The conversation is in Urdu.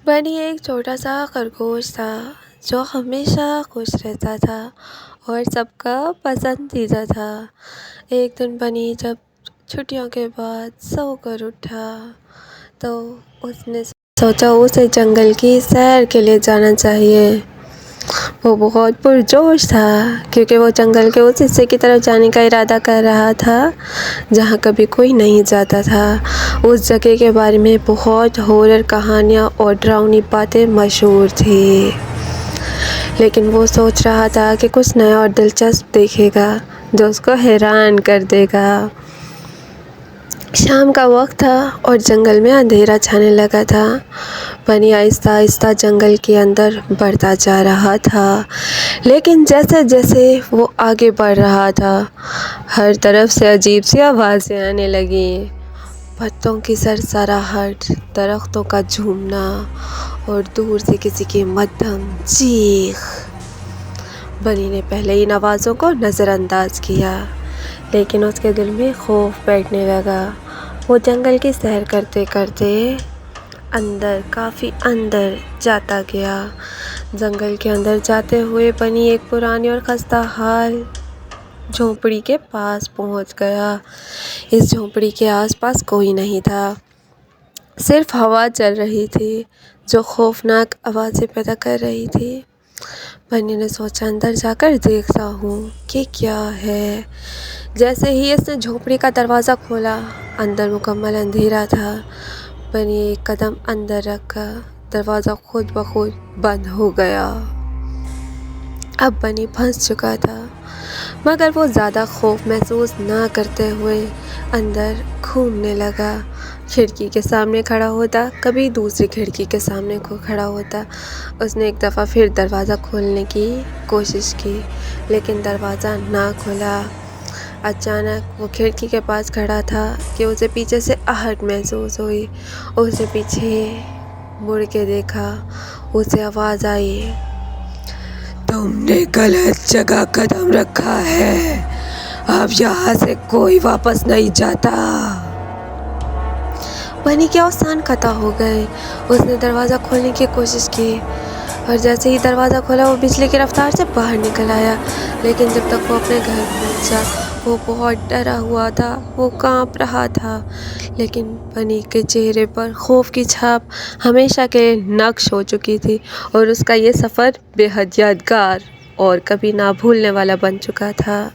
بنی ایک چھوٹا سا خرگوش تھا جو ہمیشہ خوش رہتا تھا اور سب کا پسندیدہ تھا۔ ایک دن بنی جب چھٹیوں کے بعد سو کر اٹھا تو اس نے سوچا اسے جنگل کی سیر کے لیے جانا چاہیے۔ وہ بہت پرجوش تھا کیونکہ وہ جنگل کے اس حصے کی طرف جانے کا ارادہ کر رہا تھا جہاں کبھی کوئی نہیں جاتا تھا۔ اس جگہ کے بارے میں بہت ہارر کہانیاں اور ڈراؤنی باتیں مشہور تھیں، لیکن وہ سوچ رہا تھا کہ کچھ نیا اور دلچسپ دیکھے گا جو اس کو حیران کر دے گا۔ شام کا وقت تھا اور جنگل میں اندھیرا چھانے لگا تھا۔ بنی آہستہ آہستہ جنگل کے اندر بڑھتا جا رہا تھا، لیکن جیسے جیسے وہ آگے بڑھ رہا تھا ہر طرف سے عجیب سی آوازیں آنے لگیں۔ پتوں کی سرسراہٹ، درختوں کا جھومنا اور دور سے کسی کی مدھم چیخ۔ بنی نے پہلے ان آوازوں کو نظر انداز کیا، لیکن اس کے دل میں خوف بیٹھنے لگا۔ وہ جنگل کی سیر کرتے کرتے کافی اندر جاتا گیا۔ جنگل کے اندر جاتے ہوئے بنی ایک پرانی اور خستہ حال جھونپڑی کے پاس پہنچ گیا۔ اس جھونپڑی کے آس پاس کوئی نہیں تھا، صرف ہوا چل رہی تھی جو خوفناک آوازیں پیدا کر رہی تھی۔ بنی نے سوچا اندر جا کر دیکھتا ہوں کہ کیا ہے۔ جیسے ہی اس نے جھونپڑی کا دروازہ کھولا اندر مکمل اندھیرا تھا۔ بنی ایک قدم اندر رکھا، دروازہ خود بخود بند ہو گیا۔ اب بنی پھنس چکا تھا، مگر وہ زیادہ خوف محسوس نہ کرتے ہوئے اندر گھومنے لگا۔ کھڑکی کے سامنے کھڑا ہوتا، کبھی دوسری کھڑکی کے سامنے کھڑا ہوتا۔ اس نے ایک دفعہ پھر دروازہ کھولنے کی کوشش کی، لیکن دروازہ نہ کھلا۔ اچانک وہ کھڑکی کے پاس کھڑا تھا کہ اسے پیچھے سے آہٹ محسوس ہوئی۔ اس نے پیچھے مڑ کے دیکھا، اسے آواز آئی، "تم نے غلط جگہ قدم رکھا ہے، اب یہاں سے کوئی واپس نہیں جاتا۔" بنی کے اوزان قطع ہو گئے۔ اس نے دروازہ کھولنے کی کوشش کی اور جیسے ہی دروازہ کھولا وہ بجلی کی رفتار سے باہر نکل آیا، لیکن جب تک وہ اپنے گھر پہنچا وہ بہت ڈرا ہوا تھا۔ وہ کانپ رہا تھا، لیکن بنی کے چہرے پر خوف کی چھاپ ہمیشہ کے لیے نقش ہو چکی تھی اور اس کا یہ سفر بے حد یادگار اور کبھی نہ بھولنے والا بن چکا تھا۔